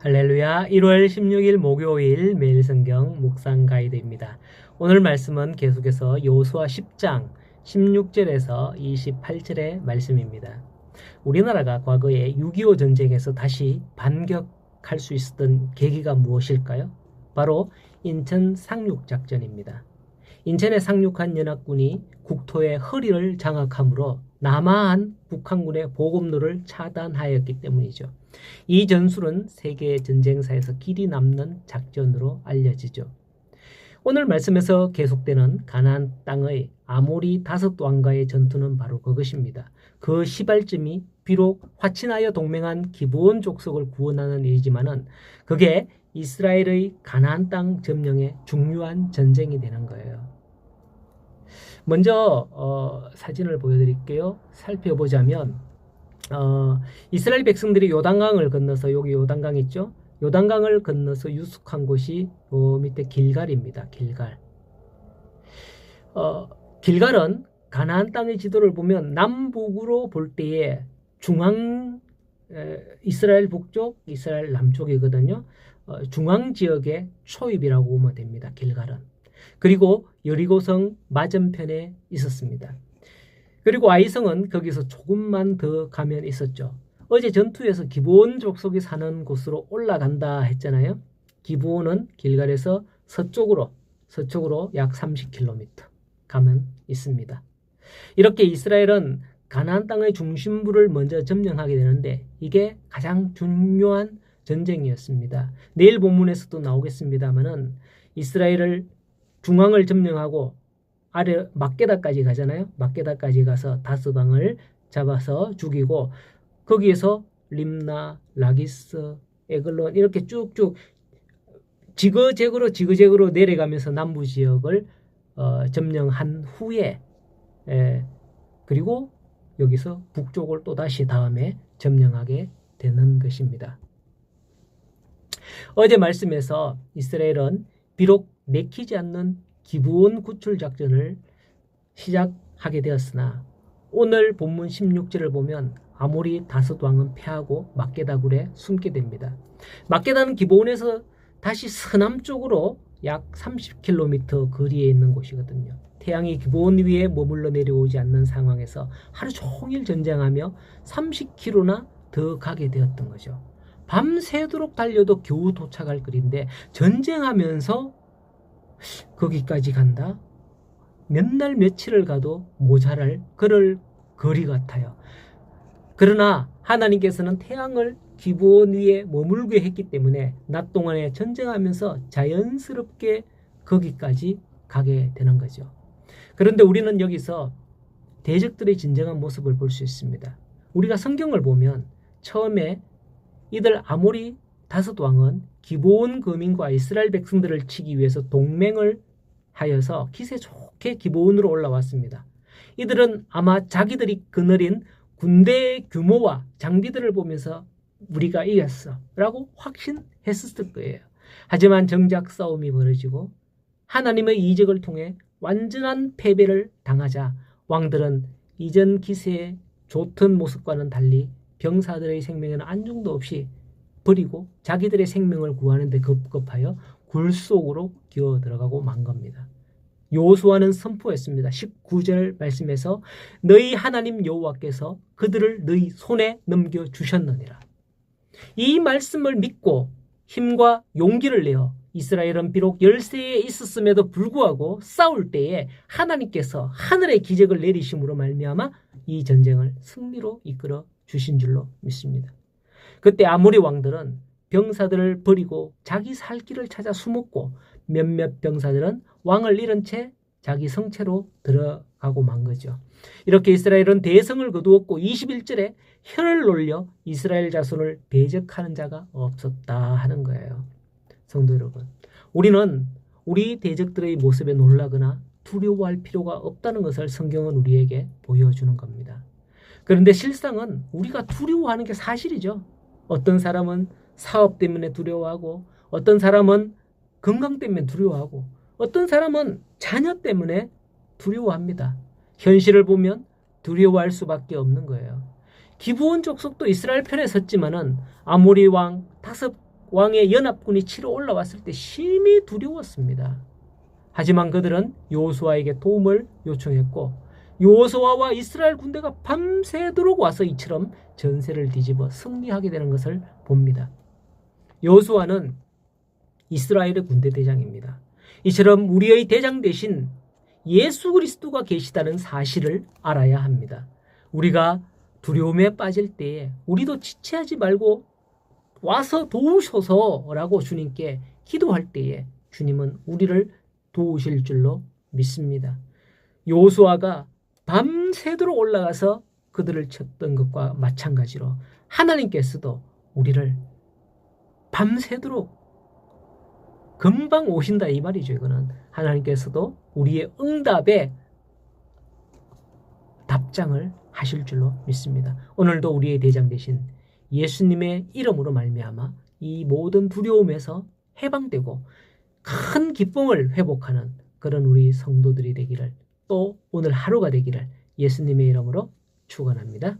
할렐루야. 1월 16일 목요일 매일 성경 묵상 가이드입니다. 오늘 말씀은 계속해서 여호수아 10장 16절에서 28절의 말씀입니다. 우리나라가 과거에 6.25 전쟁에서 다시 반격할 수 있었던 계기가 무엇일까요? 바로 인천 상륙작전입니다. 인천에 상륙한 연합군이 국토의 허리를 장악함으로 남하한 북한군의 보급로를 차단하였기 때문이죠. 이 전술은 세계 전쟁사에서 길이 남는 작전으로 알려지죠. 오늘 말씀에서 계속되는 가나안 땅의 아모리 다섯 왕과의 전투는 바로 그것입니다. 그 시발점이 비록 화친하여 동맹한 기브온 족속을 구원하는 일이지만은 그게 이스라엘의 가나안 땅 점령의 중요한 전쟁이 되는 거예요. 먼저 사진을 보여드릴게요. 살펴보자면 이스라엘 백성들이 요단강을 건너서 여기 요단강 있죠? 요단강을 건너서 유숙한 곳이 밑에 길갈입니다. 길갈. 길갈은 가나안 땅의 지도를 보면 남북으로 볼 때에 이스라엘 북쪽, 이스라엘 남쪽이거든요. 중앙 지역의 초입이라고 보면 됩니다. 길갈은. 그리고 여리고성 맞은편에 있었습니다. 그리고 아이성은 거기서 조금만 더 가면 있었죠. 어제 전투에서 기브온 족속이 사는 곳으로 올라간다 했잖아요. 기브온은 길갈에서 서쪽으로 약 30km 가면 있습니다. 이렇게 이스라엘은 가나안 땅의 중심부를 먼저 점령하게 되는데 이게 가장 중요한 전쟁이었습니다. 내일 본문에서도 나오겠습니다만은 이스라엘을 중앙을 점령하고 아래 막게다까지 가잖아요. 막게다까지 가서 다섯 왕을 잡아서 죽이고 거기에서 림나, 라기스, 에글론 이렇게 쭉쭉 지그재그로 내려가면서 남부 지역을 점령한 후에 그리고 여기서 북쪽을 또다시 다음에 점령하게 되는 것입니다. 어제 말씀에서 이스라엘은 비록 내키지 않는 기브온 구출 작전을 시작하게 되었으나 오늘 본문 16절을 보면 아모리 다섯 왕은 패하고 막게다굴에 숨게 됩니다. 막게다는 기브온에서 다시 서남쪽으로 약 30km 거리에 있는 곳이거든요. 태양이 기브온 위에 머물러 내려오지 않는 상황에서 하루 종일 전쟁하며 30km나 더 가게 되었던 거죠. 밤새도록 달려도 겨우 도착할 거리인데 전쟁하면서 거기까지 간다? 몇 날 며칠을 가도 모자랄 그럴 거리 같아요. 그러나 하나님께서는 태양을 기브온 위에 머물게 했기 때문에 낮 동안에 전쟁하면서 자연스럽게 거기까지 가게 되는 거죠. 그런데 우리는 여기서 대적들의 진정한 모습을 볼 수 있습니다. 우리가 성경을 보면 처음에 이들 아모리 다섯 왕은 기브온 거민과 이스라엘 백성들을 치기 위해서 동맹을 하여서 기세 좋게 기브온으로 올라왔습니다. 이들은 아마 자기들이 거느린 군대의 규모와 장비들을 보면서 우리가 이겼어 라고 확신했었을 거예요. 하지만 정작 싸움이 벌어지고 하나님의 이적을 통해 완전한 패배를 당하자 왕들은 이전 기세의 좋던 모습과는 달리 병사들의 생명에는 안중도 없이 버리고 자기들의 생명을 구하는 데 급급하여 굴 속으로 기어 들어가고 만 겁니다. 여호수아는 선포했습니다. 19절 말씀에서 너희 하나님 여호와께서 그들을 너희 손에 넘겨주셨느니라. 이 말씀을 믿고 힘과 용기를 내어 이스라엘은 비록 열세에 있었음에도 불구하고 싸울 때에 하나님께서 하늘의 기적을 내리심으로 말미암아 이 전쟁을 승리로 이끌어 주신 줄로 믿습니다. 그때 아모리 왕들은 병사들을 버리고 자기 살 길을 찾아 숨었고 몇몇 병사들은 왕을 잃은 채 자기 성체로 들어가고 만 거죠. 이렇게 이스라엘은 대성을 거두었고 21절에 혀를 놀려 이스라엘 자손을 대적하는 자가 없었다 하는 거예요. 성도 여러분, 우리는 우리 대적들의 모습에 놀라거나 두려워할 필요가 없다는 것을 성경은 우리에게 보여주는 겁니다. 그런데 실상은 우리가 두려워하는 게 사실이죠. 어떤 사람은 사업 때문에 두려워하고 어떤 사람은 건강 때문에 두려워하고 어떤 사람은 자녀 때문에 두려워합니다. 현실을 보면 두려워할 수밖에 없는 거예요. 기브온 족속도 이스라엘 편에 섰지만은 아모리 왕 다섯 왕의 연합군이 치러 올라왔을 때 심히 두려웠습니다. 하지만 그들은 여호수아에게 도움을 요청했고 여호수아와 이스라엘 군대가 밤새도록 와서 이처럼 전세를 뒤집어 승리하게 되는 것을 봅니다. 여호수아는 이스라엘의 군대 대장입니다. 이처럼 우리의 대장 대신 예수 그리스도가 계시다는 사실을 알아야 합니다. 우리가 두려움에 빠질 때에 우리도 지체하지 말고 와서 도우소서라고 주님께 기도할 때에 주님은 우리를 도우실 줄로 믿습니다. 여호수아가 밤새도록 올라가서 그들을 쳤던 것과 마찬가지로 하나님께서도 우리를 밤새도록 금방 오신다 이 말이죠. 이거는 하나님께서도 우리의 응답에 답장을 하실 줄로 믿습니다. 오늘도 우리의 대장 되신 예수님의 이름으로 말미암아 이 모든 두려움에서 해방되고 큰 기쁨을 회복하는 그런 우리 성도들이 되기를, 또 오늘 하루가 되기를 예수님의 이름으로 축원합니다.